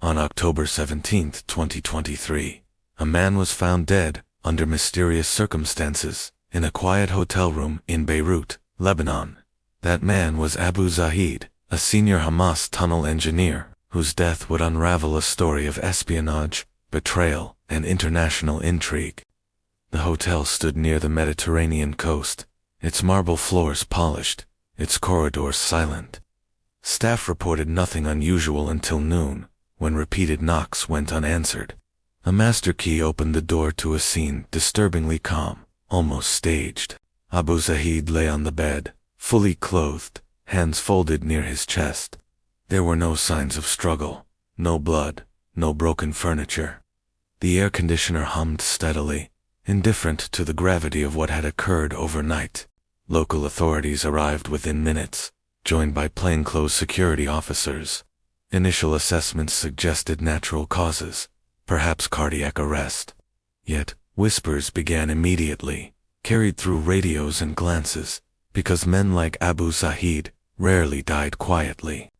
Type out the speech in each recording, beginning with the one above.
On October 17, 2023, a man was found dead under mysterious circumstances in a quiet hotel room in Beirut, Lebanon. That man was Abu Zahid, a senior Hamas tunnel engineer, whose death would unravel a story of espionage, betrayal, and international intrigue. The hotel stood near the Mediterranean coast, its marble floors polished, its corridors silent. Staff reported nothing unusual until noon, when repeated knocks went unanswered. A master key opened the door to a scene disturbingly calm, almost staged. Abu Zahid lay on the bed, fully clothed, hands folded near his chest. There were no signs of struggle, no blood, no broken furniture. The air conditioner hummed steadily, indifferent to the gravity of what had occurred overnight. Local authorities arrived within minutes, joined by plainclothes security officers. Initial assessments suggested natural causes, perhaps cardiac arrest. Yet, whispers began immediately, carried through radios and glances, because men like Abu Zahid rarely died quietly.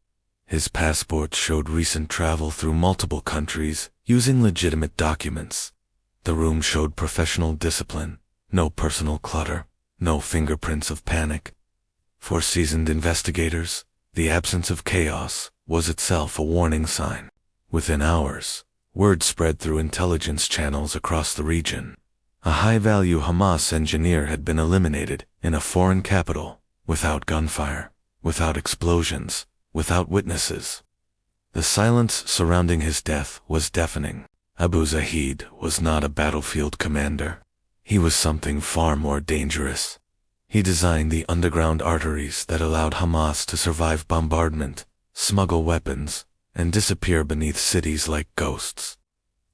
His passport showed recent travel through multiple countries using legitimate documents. The room showed professional discipline, no personal clutter, no fingerprints of panic. For seasoned investigators, the absence of chaos was itself a warning sign. Within hours, word spread through intelligence channels across the region. A high-value Hamas engineer had been eliminated in a foreign capital, without gunfire, without explosions, without witnesses. The silence surrounding his death was deafening. Abu Zahid was not a battlefield commander. He was something far more dangerous. He designed the underground arteries that allowed Hamas to survive bombardment, smuggle weapons, and disappear beneath cities like ghosts.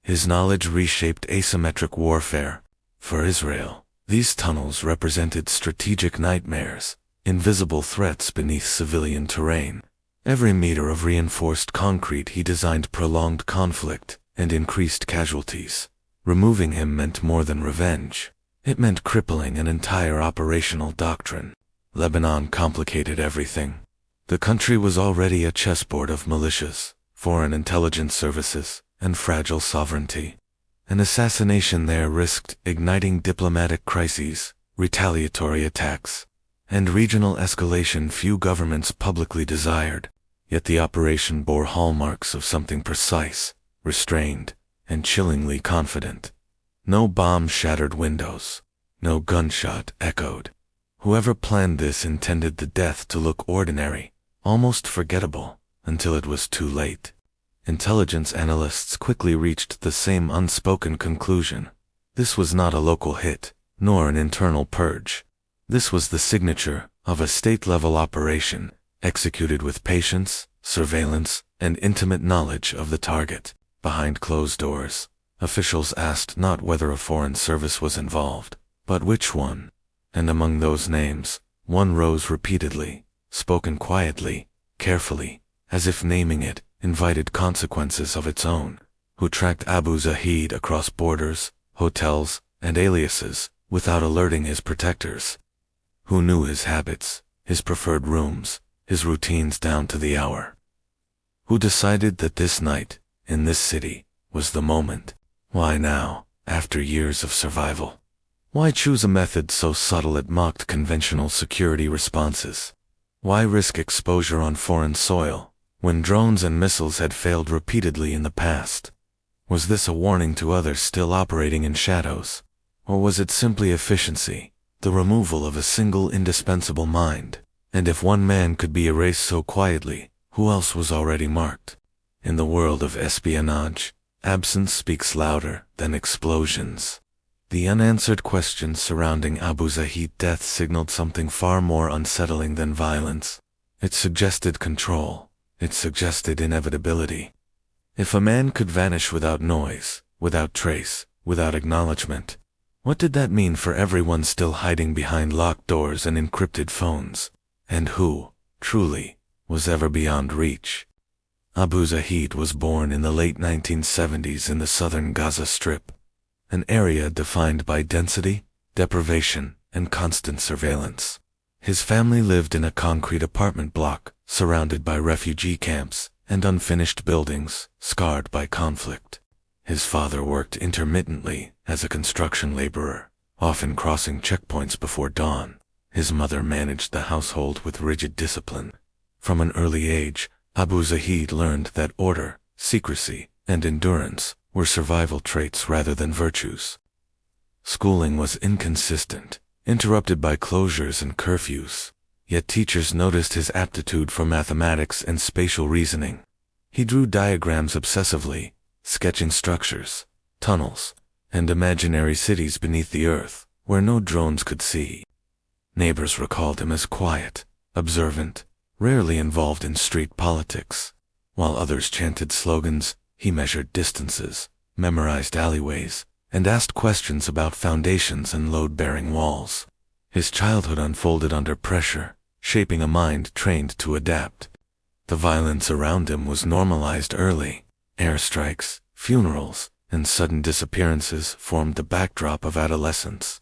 His knowledge reshaped asymmetric warfare. For Israel, these tunnels represented strategic nightmares, invisible threats beneath civilian terrain. Every meter of reinforced concrete he designed prolonged conflict and increased casualties. Removing him meant more than revenge. It meant crippling an entire operational doctrine. Lebanon complicated everything. The country was already a chessboard of militias, foreign intelligence services, and fragile sovereignty. An assassination there risked igniting diplomatic crises, retaliatory attacks, and regional escalation few governments publicly desired. Yet the operation bore hallmarks of something precise, restrained, and chillingly confident. No bomb shattered windows. No gunshot echoed. Whoever planned this intended the death to look ordinary, almost forgettable, until it was too late. Intelligence analysts quickly reached the same unspoken conclusion. This was not a local hit, nor an internal purge. This was the signature of a state-level operation, executed with patience, surveillance, and intimate knowledge of the target. Behind closed doors, officials asked not whether a foreign service was involved, but which one. And among those names, one rose repeatedly, spoken quietly, carefully, as if naming it invited consequences of its own. Who tracked Abu Zahid across borders, hotels, and aliases without alerting his protectors. Who knew his habits, his preferred rooms, his routines down to the hour. Who decided that this night, in this city, was the moment. Why now, after years of survival? Why choose a method so subtle it mocked conventional security responses? Why risk exposure on foreign soil, when drones and missiles had failed repeatedly in the past? Was this a warning to others still operating in shadows? Or was it simply efficiency, the removal of a single indispensable mind? And if one man could be erased so quietly, who else was already marked? In the world of espionage, absence speaks louder than explosions. The unanswered questions surrounding Abu Zahid's death signaled something far more unsettling than violence. It suggested control. It suggested inevitability. If a man could vanish without noise, without trace, without acknowledgement, what did that mean for everyone still hiding behind locked doors and encrypted phones? And who, truly, was ever beyond reach? Abu Zahid was born in the late 1970s in the southern Gaza Strip, an area defined by density, deprivation, and constant surveillance. His family lived in a concrete apartment block, surrounded by refugee camps and unfinished buildings, scarred by conflict. His father worked intermittently as a construction laborer, often crossing checkpoints before dawn. His mother managed the household with rigid discipline. From an early age, Abu Zahid learned that order, secrecy, and endurance were survival traits rather than virtues. Schooling was inconsistent, interrupted by closures and curfews, yet teachers noticed his aptitude for mathematics and spatial reasoning. He drew diagrams obsessively, sketching structures, tunnels, and imaginary cities beneath the earth, where no drones could see. Neighbors recalled him as quiet, observant, rarely involved in street politics. While others chanted slogans, he measured distances, memorized alleyways, and asked questions about foundations and load-bearing walls. His childhood unfolded under pressure, shaping a mind trained to adapt. The violence around him was normalized early. Airstrikes, funerals, and sudden disappearances formed the backdrop of adolescence.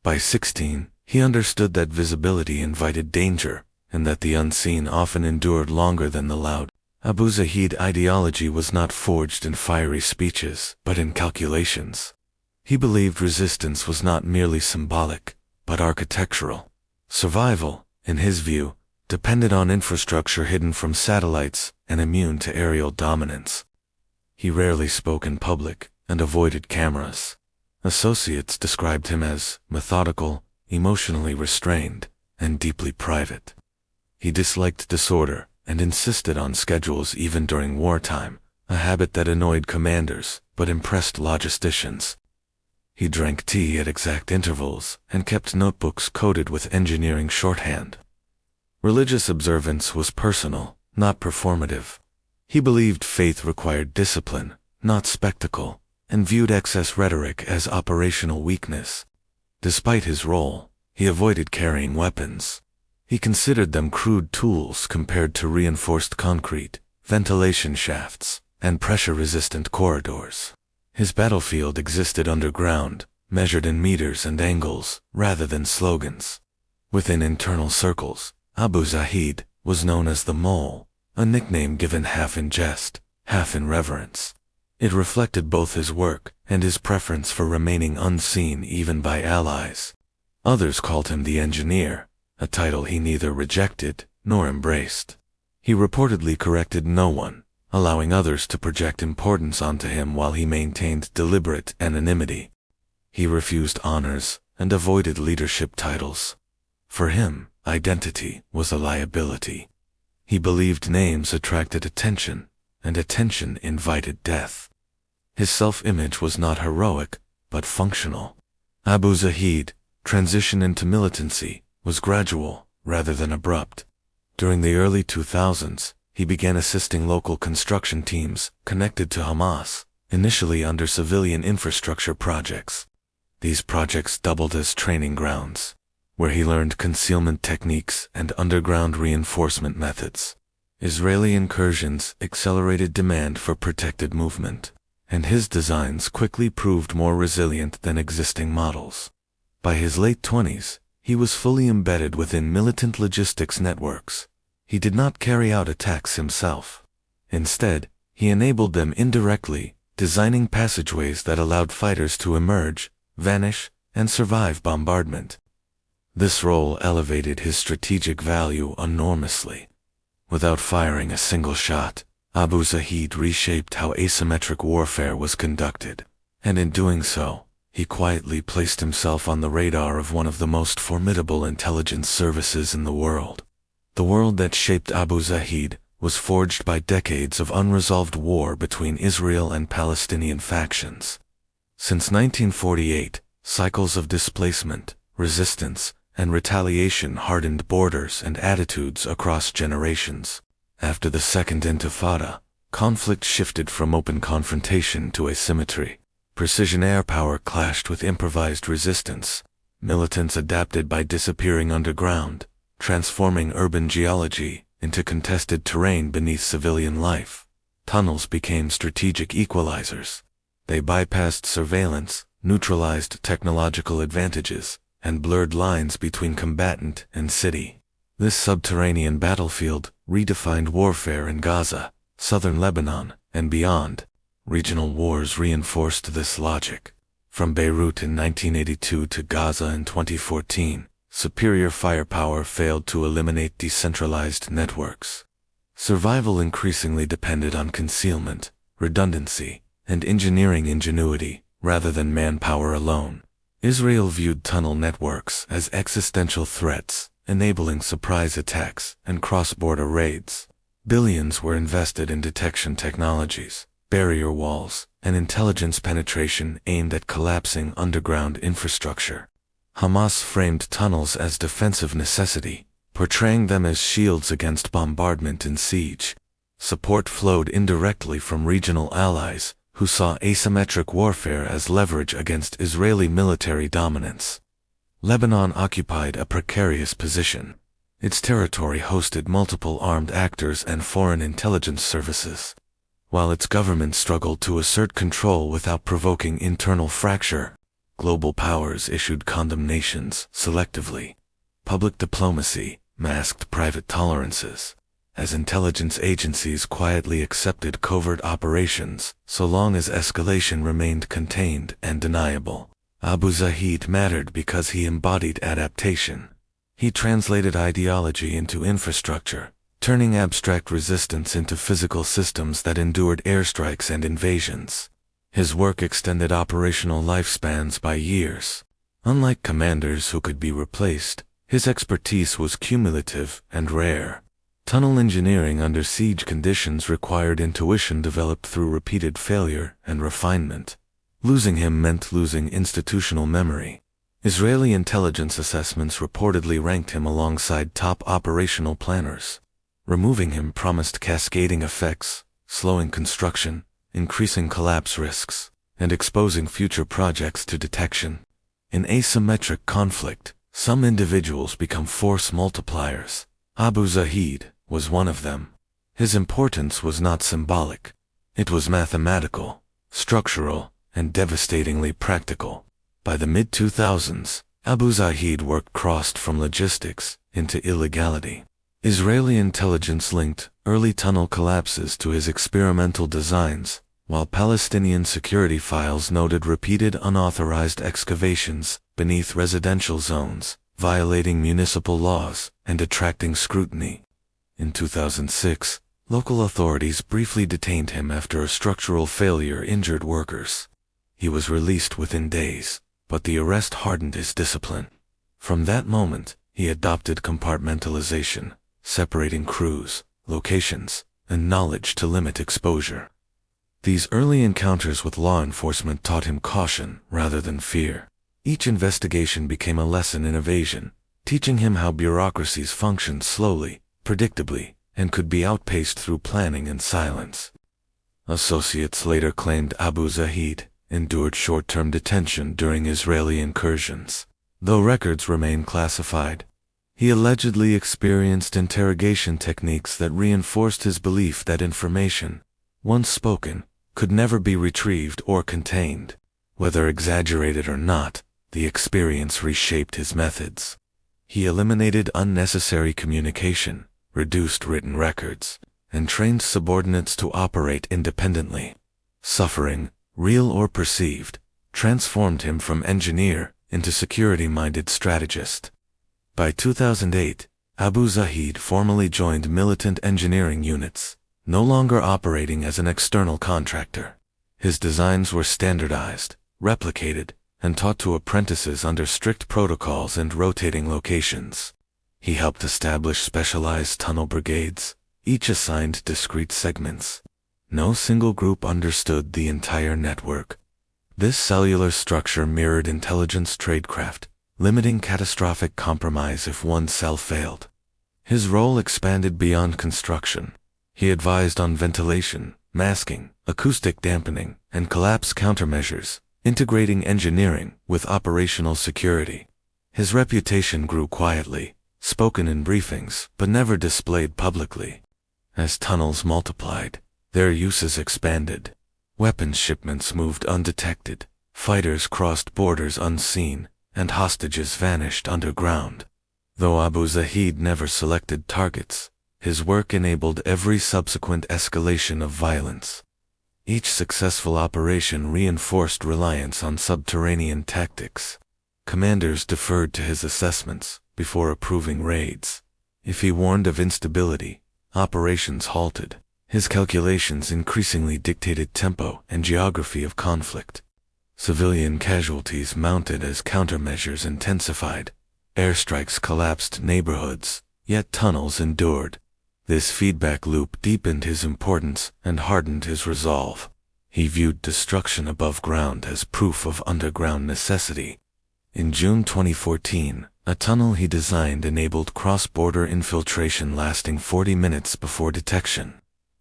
By 16, he understood that visibility invited danger, and that the unseen often endured longer than the loud. Abu Zahid ideology was not forged in fiery speeches, but in calculations. He believed resistance was not merely symbolic, but architectural. Survival, in his view, depended on infrastructure hidden from satellites and immune to aerial dominance. He rarely spoke in public and avoided cameras. Associates described him as methodical, emotionally restrained, and deeply private. He disliked disorder and insisted on schedules even during wartime, a habit that annoyed commanders but impressed logisticians. He drank tea at exact intervals and kept notebooks coded with engineering shorthand. Religious observance was personal, not performative. He believed faith required discipline, not spectacle, and viewed excess rhetoric as operational weakness. Despite his role, he avoided carrying weapons. He considered them crude tools compared to reinforced concrete, ventilation shafts, and pressure-resistant corridors. His battlefield existed underground, measured in meters and angles, rather than slogans. Within internal circles, Abu Zahid was known as the Mole, a nickname given half in jest, half in reverence. It reflected both his work and his preference for remaining unseen even by allies. Others called him the Engineer, a title he neither rejected nor embraced. He reportedly corrected no one, allowing others to project importance onto him while he maintained deliberate anonymity. He refused honors and avoided leadership titles. For him, identity was a liability. He believed names attracted attention, and attention invited death. His self-image was not heroic, but functional. Abu Zahid, transition into militancy, was gradual rather than abrupt. During the early 2000s, he began assisting local construction teams connected to Hamas, initially under civilian infrastructure projects. These projects doubled as training grounds, where he learned concealment techniques and underground reinforcement methods. Israeli incursions accelerated demand for protected movement, and his designs quickly proved more resilient than existing models. By his late 20s, he was fully embedded within militant logistics networks. He did not carry out attacks himself. Instead, he enabled them indirectly, designing passageways that allowed fighters to emerge, vanish, and survive bombardment. This role elevated his strategic value enormously. Without firing a single shot, Abu Zahid reshaped how asymmetric warfare was conducted, and in doing so, he quietly placed himself on the radar of one of the most formidable intelligence services in the world. The world that shaped Abu Zahid was forged by decades of unresolved war between Israel and Palestinian factions. Since 1948, cycles of displacement, resistance, and retaliation hardened borders and attitudes across generations. After the Second Intifada, conflict shifted from open confrontation to asymmetry. Precision air power clashed with improvised resistance. Militants adapted by disappearing underground, transforming urban geology into contested terrain beneath civilian life. Tunnels became strategic equalizers. They bypassed surveillance, neutralized technological advantages, and blurred lines between combatant and city. This subterranean battlefield redefined warfare in Gaza, southern Lebanon, and beyond. Regional wars reinforced this logic. From Beirut in 1982 to Gaza in 2014, superior firepower failed to eliminate decentralized networks. Survival increasingly depended on concealment, redundancy, and engineering ingenuity, rather than manpower alone. Israel viewed tunnel networks as existential threats, enabling surprise attacks and cross-border raids. Billions were invested in detection technologies, barrier walls, and intelligence penetration aimed at collapsing underground infrastructure. Hamas framed tunnels as defensive necessity, portraying them as shields against bombardment and siege. Support flowed indirectly from regional allies, who saw asymmetric warfare as leverage against Israeli military dominance. Lebanon occupied a precarious position. Its territory hosted multiple armed actors and foreign intelligence services. While its government struggled to assert control without provoking internal fracture, global powers issued condemnations selectively. Public diplomacy masked private tolerances, as intelligence agencies quietly accepted covert operations so long as escalation remained contained and deniable. Abu Zahid mattered because he embodied adaptation. He translated ideology into infrastructure, turning abstract resistance into physical systems that endured airstrikes and invasions. His work extended operational lifespans by years. Unlike commanders who could be replaced, his expertise was cumulative and rare. Tunnel engineering under siege conditions required intuition developed through repeated failure and refinement. Losing him meant losing institutional memory. Israeli intelligence assessments reportedly ranked him alongside top operational planners. Removing him promised cascading effects, slowing construction, increasing collapse risks, and exposing future projects to detection. In asymmetric conflict, some individuals become force multipliers. Abu Zahid was one of them. His importance was not symbolic. It was mathematical, structural, and devastatingly practical. By the mid-2000s, Abu Zahid work crossed from logistics into illegality. Israeli intelligence linked early tunnel collapses to his experimental designs, while Palestinian security files noted repeated unauthorized excavations beneath residential zones, violating municipal laws and attracting scrutiny. In 2006, local authorities briefly detained him after a structural failure injured workers. He was released within days, but the arrest hardened his discipline. From that moment, he adopted compartmentalization, separating crews, locations, and knowledge to limit exposure. These early encounters with law enforcement taught him caution rather than fear. Each investigation became a lesson in evasion, teaching him how bureaucracies functioned slowly, predictably, and could be outpaced through planning and silence. Associates later claimed Abu Zahid endured short-term detention during Israeli incursions. Though records remain classified, he allegedly experienced interrogation techniques that reinforced his belief that information, once spoken, could never be retrieved or contained. Whether exaggerated or not, the experience reshaped his methods. He eliminated unnecessary communication, reduced written records, and trained subordinates to operate independently. Suffering, real or perceived, transformed him from engineer into security-minded strategist. By 2008, Abu Zahid formally joined militant engineering units, no longer operating as an external contractor. His designs were standardized, replicated, and taught to apprentices under strict protocols and rotating locations. He helped establish specialized tunnel brigades, each assigned discrete segments. No single group understood the entire network. This cellular structure mirrored intelligence tradecraft, limiting catastrophic compromise if one cell failed. His role expanded beyond construction. He advised on ventilation, masking, acoustic dampening, and collapse countermeasures, integrating engineering with operational security. His reputation grew quietly, spoken in briefings but never displayed publicly. As tunnels multiplied, their uses expanded. Weapons shipments moved undetected, fighters crossed borders unseen, and hostages vanished underground. Though Abu Zahid never selected targets, His work enabled every subsequent escalation of violence. Each successful operation reinforced reliance on subterranean tactics. Commanders deferred to his assessments before approving raids. If he warned of instability, operations halted. His calculations increasingly dictated tempo and geography of conflict. Civilian casualties mounted as countermeasures intensified. Airstrikes collapsed neighborhoods, yet tunnels endured. This feedback loop deepened his importance and hardened his resolve. He viewed destruction above ground as proof of underground necessity. In June 2014, a tunnel he designed enabled cross-border infiltration lasting 40 minutes before detection.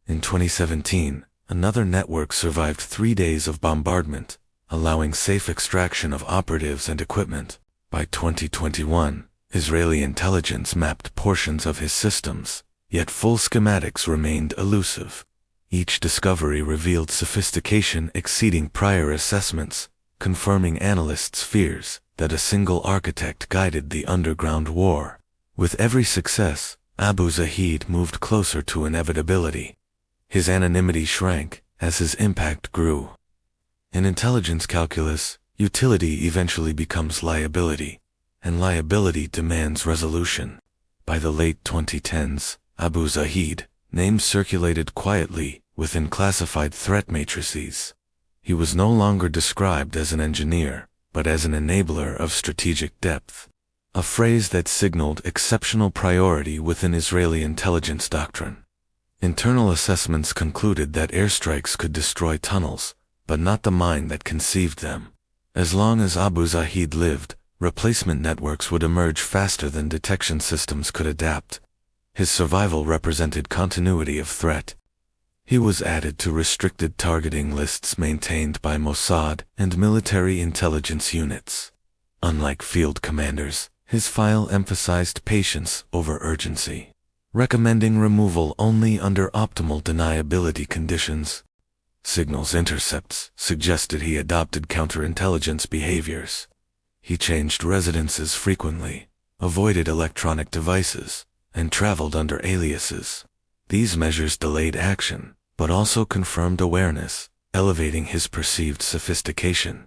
In 2017, another network survived 3 days of bombardment, allowing safe extraction of operatives and equipment. By 2021, Israeli intelligence mapped portions of his systems, yet full schematics remained elusive. Each discovery revealed sophistication exceeding prior assessments, confirming analysts' fears that a single architect guided the underground war. With every success, Abu Zahid moved closer to inevitability. His anonymity shrank as his impact grew. In intelligence calculus, utility eventually becomes liability, and liability demands resolution. By the late 2010s, Abu Zahid, names circulated quietly within classified threat matrices. He was no longer described as an engineer, but as an enabler of strategic depth, a phrase that signaled exceptional priority within Israeli intelligence doctrine. Internal assessments concluded that airstrikes could destroy tunnels, but not the mind that conceived them. As long as Abu Zahid lived, replacement networks would emerge faster than detection systems could adapt. His survival represented continuity of threat. He was added to restricted targeting lists maintained by Mossad and military intelligence units. Unlike field commanders, his file emphasized patience over urgency, recommending removal only under optimal deniability conditions. Signals intercepts suggested he adopted counterintelligence behaviors. He changed residences frequently, avoided electronic devices, and traveled under aliases. These measures delayed action, but also confirmed awareness, elevating his perceived sophistication.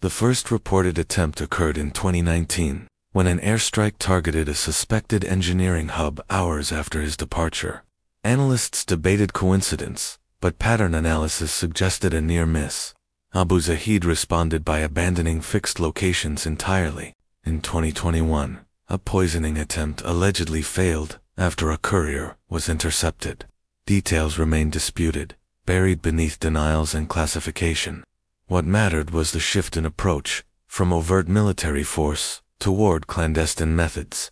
The first reported attempt occurred in 2019, when an airstrike targeted a suspected engineering hub hours after his departure. Analysts debated coincidence, but pattern analysis suggested a near miss. Abu Zahid responded by abandoning fixed locations entirely. In 2021, a poisoning attempt allegedly failed after a courier was intercepted. Details remain disputed, buried beneath denials and classification. What mattered was the shift in approach, from overt military force toward clandestine methods.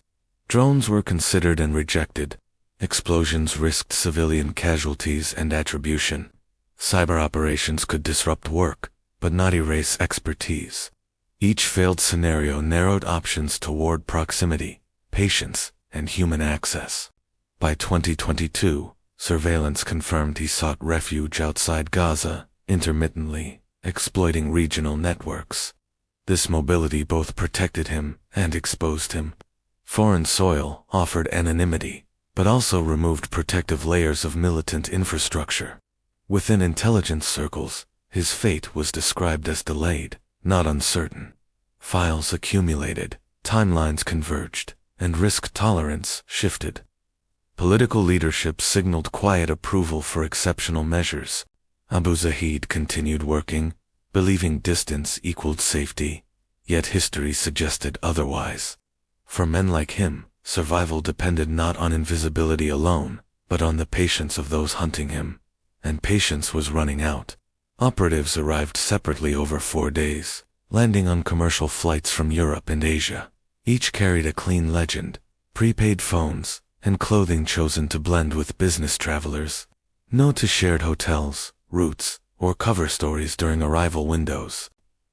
Drones were considered and rejected. Explosions risked civilian casualties and attribution. Cyber operations could disrupt work, but not erase expertise. Each failed scenario narrowed options toward proximity, patience, and human access. By 2022, surveillance confirmed he sought refuge outside Gaza, intermittently, exploiting regional networks. This mobility both protected him and exposed him. Foreign soil offered anonymity, but also removed protective layers of militant infrastructure. Within intelligence circles, his fate was described as delayed, not uncertain. Files accumulated, timelines converged, and risk tolerance shifted. Political leadership signaled quiet approval for exceptional measures. Abu Zahid continued working, believing distance equaled safety, yet history suggested otherwise. For men like him, survival depended not on invisibility alone, but on the patience of those hunting him. And patience was running out. Operatives arrived separately over 4 days, landing on commercial flights from Europe and Asia. Each carried a clean legend, prepaid phones, and clothing chosen to blend with business travelers. No to shared hotels, routes, or cover stories during arrival windows.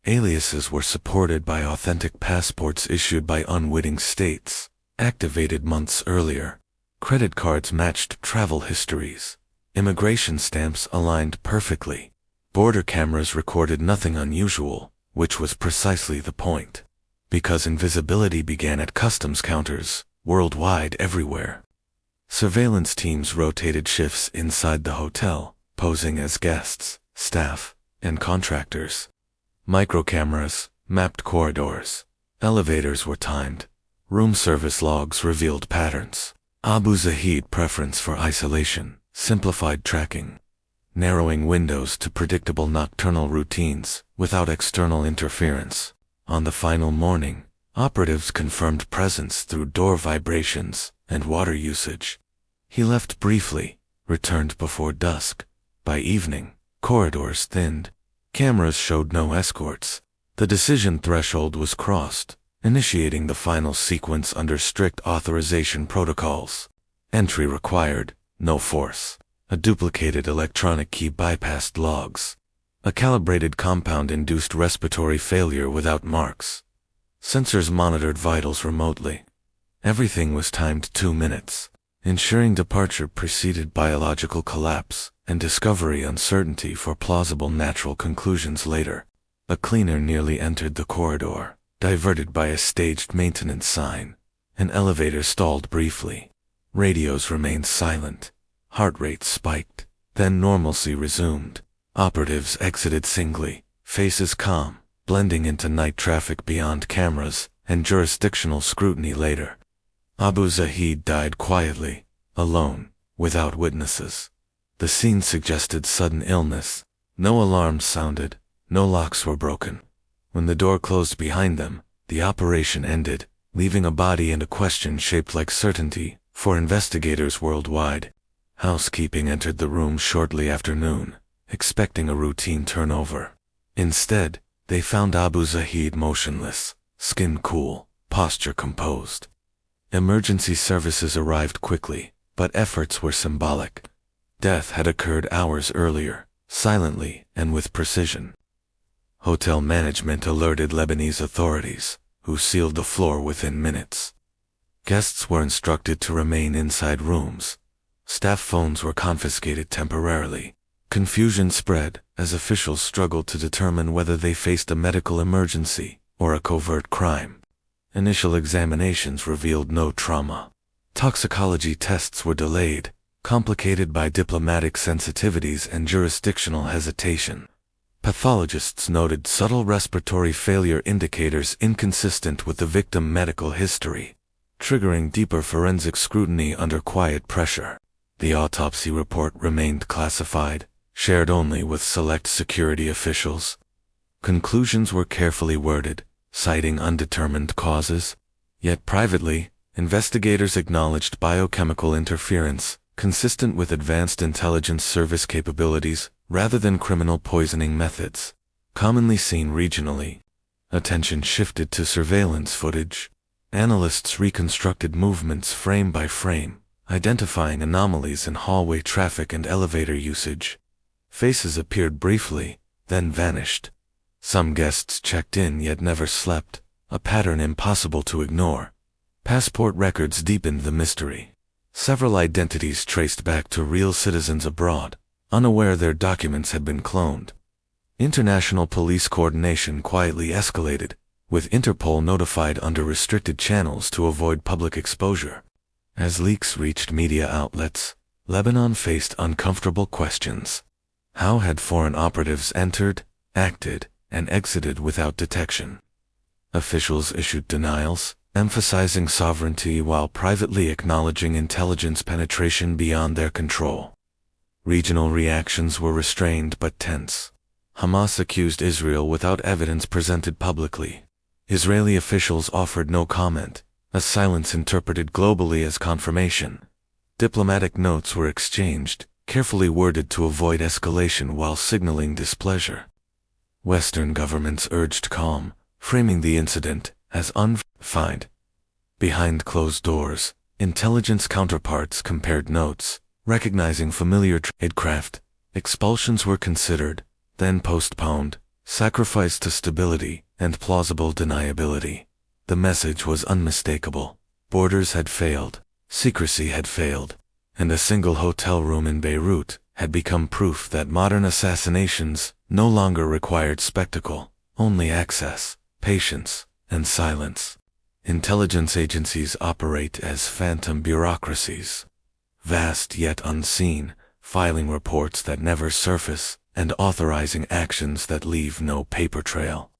Aliases were supported by authentic passports issued by unwitting states, activated months earlier. Credit cards matched travel histories. Immigration stamps aligned perfectly. Border cameras recorded nothing unusual, which was precisely the point. Because invisibility began at customs counters, worldwide everywhere. Surveillance teams rotated shifts inside the hotel, posing as guests, staff, and contractors. Microcameras mapped corridors. Elevators were timed. Room service logs revealed patterns. Abu Zahid preference for isolation, simplified tracking. Narrowing windows to predictable nocturnal routines without external interference. On the final morning, operatives confirmed presence through door vibrations and water usage. He left briefly, returned before dusk. By evening, corridors thinned. Cameras showed no escorts. The decision threshold was crossed, initiating the final sequence under strict authorization protocols. Entry required, no force. A duplicated electronic key bypassed logs. A calibrated compound induced respiratory failure without marks. Sensors monitored vitals remotely. Everything was timed 2 minutes, ensuring departure preceded biological collapse and discovery uncertainty for plausible natural conclusions later. A cleaner nearly entered the corridor, diverted by a staged maintenance sign. An elevator stalled briefly. Radios remained silent. Heart rate spiked. Then normalcy resumed. Operatives exited singly, faces calm, blending into night traffic beyond cameras and jurisdictional scrutiny later. Abu Zahid died quietly, alone, without witnesses. The scene suggested sudden illness. No alarms sounded, no locks were broken. When the door closed behind them, the operation ended, leaving a body and a question shaped like certainty for investigators worldwide. Housekeeping entered the room shortly after noon, expecting a routine turnover. Instead, they found Abu Zahid motionless, skin cool, posture composed. Emergency services arrived quickly, but efforts were symbolic. Death had occurred hours earlier, silently and with precision. Hotel management alerted Lebanese authorities, who sealed the floor within minutes. Guests were instructed to remain inside rooms. Staff phones were confiscated temporarily. Confusion spread as officials struggled to determine whether they faced a medical emergency or a covert crime. Initial examinations revealed no trauma. Toxicology tests were delayed, complicated by diplomatic sensitivities and jurisdictional hesitation. Pathologists noted subtle respiratory failure indicators inconsistent with the victim medical history, triggering deeper forensic scrutiny under quiet pressure. The autopsy report remained classified, shared only with select security officials. Conclusions were carefully worded, citing undetermined causes. Yet privately, investigators acknowledged biochemical interference, consistent with advanced intelligence service capabilities, rather than criminal poisoning methods, commonly seen regionally. Attention shifted to surveillance footage. Analysts reconstructed movements frame by frame, identifying anomalies in hallway traffic and elevator usage. Faces appeared briefly, then vanished. Some guests checked in yet never slept, a pattern impossible to ignore. Passport records deepened the mystery. Several identities traced back to real citizens abroad, unaware their documents had been cloned. International police coordination quietly escalated, with Interpol notified under restricted channels to avoid public exposure. As leaks reached media outlets, Lebanon faced uncomfortable questions. How had foreign operatives entered, acted, and exited without detection? Officials issued denials, emphasizing sovereignty while privately acknowledging intelligence penetration beyond their control. Regional reactions were restrained but tense. Hamas accused Israel without evidence presented publicly. Israeli officials offered no comment, a silence interpreted globally as confirmation. Diplomatic notes were exchanged, carefully worded to avoid escalation while signaling displeasure. Western governments urged calm, framing the incident as undefined. Behind closed doors, intelligence counterparts compared notes, recognizing familiar tradecraft. Expulsions were considered, then postponed, sacrificed to stability and plausible deniability. The message was unmistakable. Borders had failed, secrecy had failed, and a single hotel room in Beirut had become proof that modern assassinations no longer required spectacle, only access, patience, and silence. Intelligence agencies operate as phantom bureaucracies. vast yet unseen, filing reports that never surface, and authorizing actions that leave no paper trail.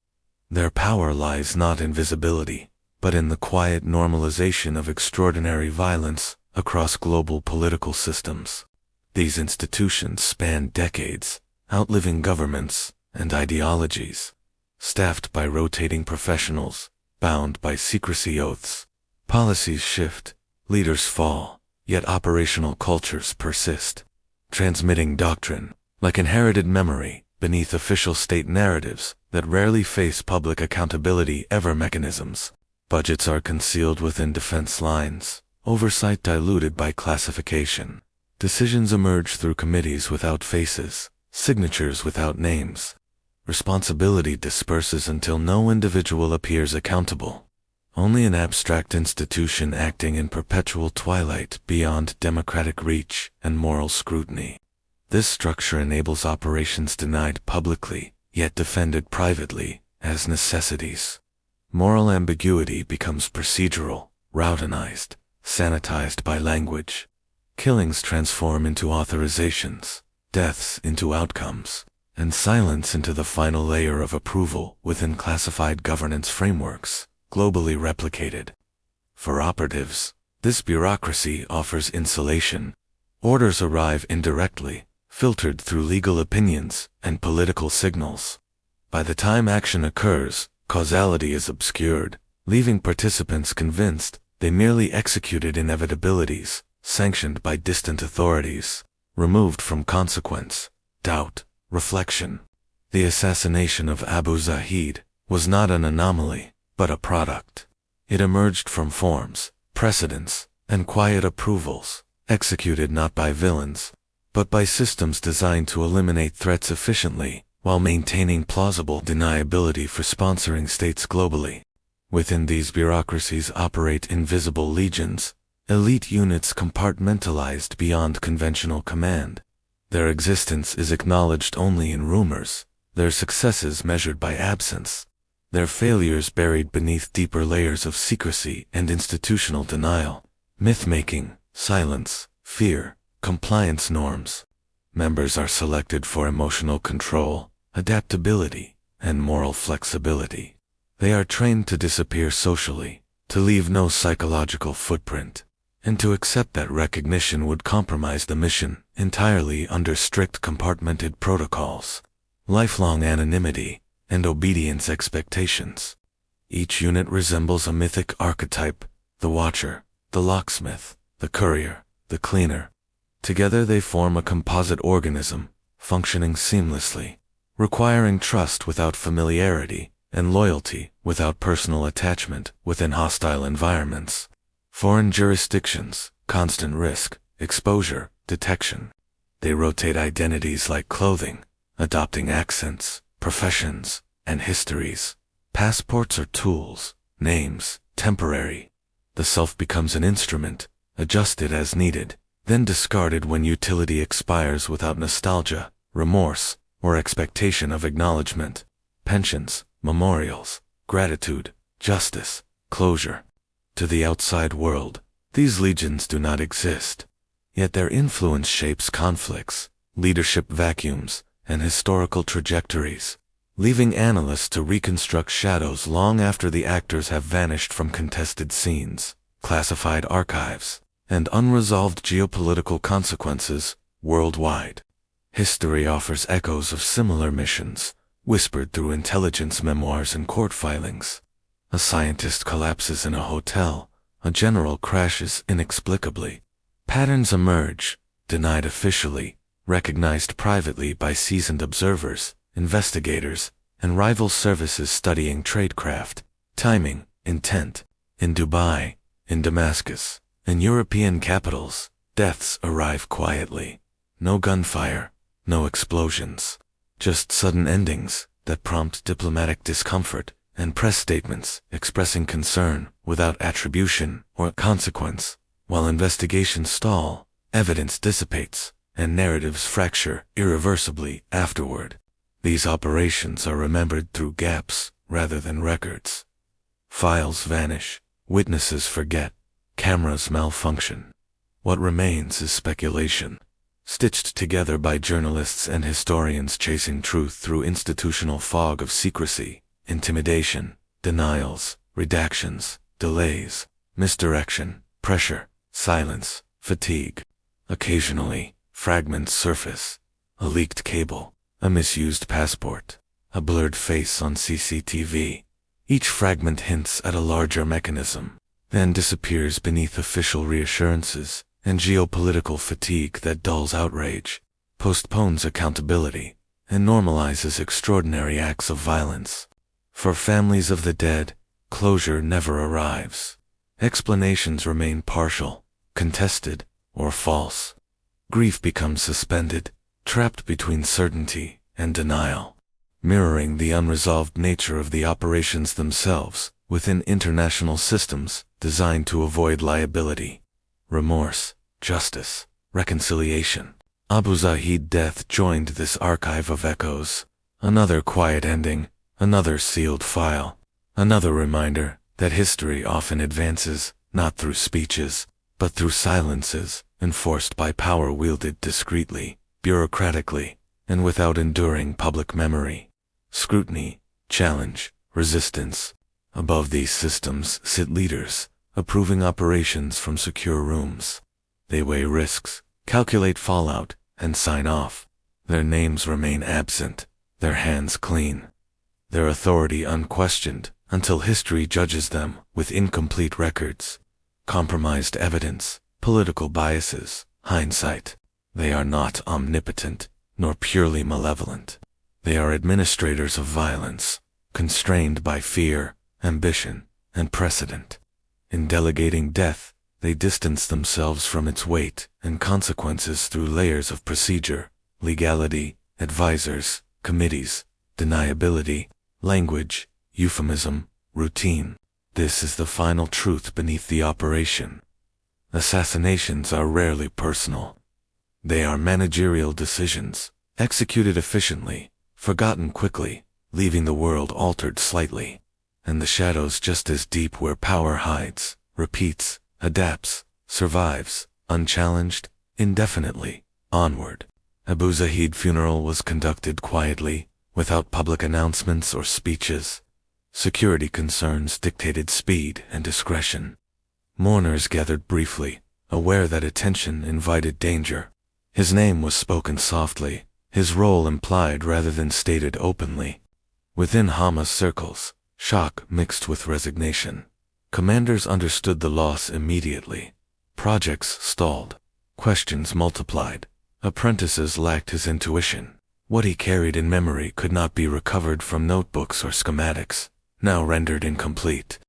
Their power lies not in visibility, but in the quiet normalization of extraordinary violence across global political systems. These institutions span decades, outliving governments and ideologies, staffed by rotating professionals, bound by secrecy oaths. Policies shift, leaders fall, yet operational cultures persist, transmitting doctrine, like inherited memory, beneath official state narratives that rarely face public accountability ever mechanisms. Budgets are concealed within defense lines, oversight diluted by classification. Decisions emerge through committees without faces, signatures without names. Responsibility disperses until no individual appears accountable. Only an abstract institution acting in perpetual twilight beyond democratic reach and moral scrutiny. This structure enables operations denied publicly, yet defended privately, as necessities. Moral ambiguity becomes procedural, routinized, sanitized by language. Killings transform into authorizations, deaths into outcomes, and silence into the final layer of approval within classified governance frameworks, globally replicated. For operatives, this bureaucracy offers insulation. Orders arrive indirectly, filtered through legal opinions and political signals. By the time action occurs, causality is obscured, leaving participants convinced they merely executed inevitabilities, sanctioned by distant authorities, removed from consequence, doubt, reflection. The assassination of Abu Zahid was not an anomaly, but a product. It emerged from forms, precedents, and quiet approvals, executed not by villains, but by systems designed to eliminate threats efficiently, while maintaining plausible deniability for sponsoring states globally. Within these bureaucracies operate invisible legions, elite units compartmentalized beyond conventional command. Their existence is acknowledged only in rumors, their successes measured by absence, their failures buried beneath deeper layers of secrecy and institutional denial, myth-making, silence, fear, compliance norms. Members are selected for emotional control, adaptability, and moral flexibility. They are trained to disappear socially, to leave no psychological footprint, and to accept that recognition would compromise the mission entirely under strict compartmented protocols, lifelong anonymity, and obedience expectations. Each unit resembles a mythic archetype: the watcher, the locksmith, the courier, the cleaner. Together they form a composite organism, functioning seamlessly, requiring trust without familiarity, and loyalty without personal attachment within hostile environments. Foreign jurisdictions, constant risk, exposure, detection. They rotate identities like clothing, adopting accents, professions, and histories. Passports are tools, names, temporary. The self becomes an instrument, adjusted as needed, then discarded when utility expires without nostalgia, remorse, or expectation of acknowledgement. Pensions, memorials, gratitude, justice, closure. To the outside world, these legions do not exist, yet their influence shapes conflicts, leadership vacuums, and historical trajectories, leaving analysts to reconstruct shadows long after the actors have vanished from contested scenes, classified archives, and unresolved geopolitical consequences worldwide. History offers echoes of similar missions, whispered through intelligence memoirs and court filings. A scientist collapses in a hotel, a general crashes inexplicably. Patterns emerge, denied officially, recognized privately by seasoned observers, investigators, and rival services studying tradecraft, timing, intent. In Dubai, in Damascus, in European capitals, deaths arrive quietly. No gunfire, no explosions, just sudden endings that prompt diplomatic discomfort and press statements expressing concern without attribution or consequence. While investigations stall, evidence dissipates, and narratives fracture irreversibly afterward. These operations are remembered through gaps rather than records. Files vanish, witnesses forget, cameras malfunction. What remains is speculation, stitched together by journalists and historians chasing truth through institutional fog of secrecy, intimidation, denials, redactions, delays, misdirection, pressure, silence, fatigue. Occasionally, fragments surface: a leaked cable, a misused passport, a blurred face on CCTV. Each fragment hints at a larger mechanism, then disappears beneath official reassurances and geopolitical fatigue that dulls outrage, postpones accountability, and normalizes extraordinary acts of violence. For families of the dead, closure never arrives. Explanations remain partial, contested, or false. Grief becomes suspended, trapped between certainty and denial, mirroring the unresolved nature of the operations themselves within international systems designed to avoid liability. Remorse, justice, reconciliation. Abu Zahid death joined this archive of echoes. Another quiet ending, another sealed file, another reminder that history often advances not through speeches, but through silences enforced by power wielded discreetly, bureaucratically, and without enduring public memory. Scrutiny, challenge, resistance. Above these systems sit leaders, approving operations from secure rooms. They weigh risks, calculate fallout, and sign off. Their names remain absent, their hands clean, their authority unquestioned until history judges them with incomplete records, compromised evidence, political biases, hindsight. They are not omnipotent, nor purely malevolent. They are administrators of violence, constrained by fear, ambition, and precedent. In delegating death, they distance themselves from its weight and consequences through layers of procedure, legality, advisors, committees, deniability, language, euphemism, routine. This is the final truth beneath the operation. Assassinations are rarely personal. They are managerial decisions, executed efficiently, forgotten quickly, leaving the world altered slightly, and the shadows just as deep where power hides, repeats, adapts, survives, unchallenged, indefinitely, onward. Abu Zahid funeral was conducted quietly, without public announcements or speeches. Security concerns dictated speed and discretion. Mourners gathered briefly, aware that attention invited danger. His name was spoken softly, his role implied rather than stated openly. Within Hamas circles, shock mixed with resignation. Commanders understood the loss immediately. Projects stalled. Questions multiplied. Apprentices lacked his intuition. What he carried in memory could not be recovered from notebooks or schematics, now rendered incomplete.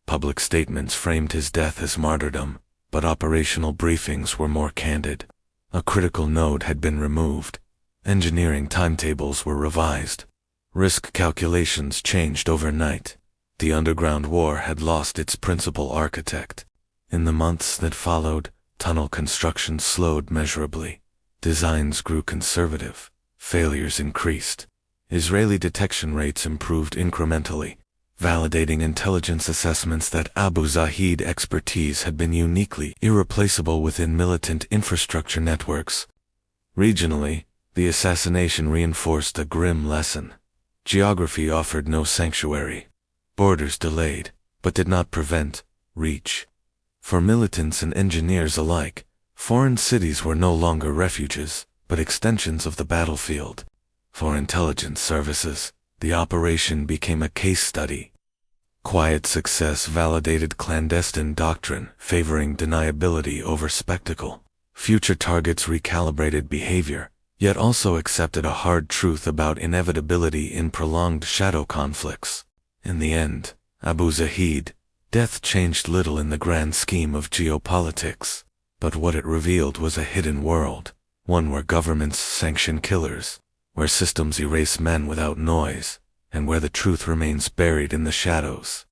Public statements framed his death as martyrdom, but operational briefings were more candid. A critical node had been removed. Engineering timetables were revised. Risk calculations changed overnight. The underground war had lost its principal architect. In the months that followed, tunnel construction slowed measurably. Designs grew conservative. Failures increased. Israeli detection rates improved incrementally, validating intelligence assessments that Abu Zahid expertise had been uniquely irreplaceable within militant infrastructure networks. Regionally, the assassination reinforced a grim lesson. Geography offered no sanctuary. Borders delayed, but did not prevent reach. For militants and engineers alike, foreign cities were no longer refuges, but extensions of the battlefield. For intelligence services, the operation became a case study. Quiet success validated clandestine doctrine, favoring deniability over spectacle. Future targets recalibrated behavior, yet also accepted a hard truth about inevitability in prolonged shadow conflicts. In the end, Abu Zahid, death changed little in the grand scheme of geopolitics, but what it revealed was a hidden world, one where governments sanction killers, where systems erase men without noise, and where the truth remains buried in the shadows.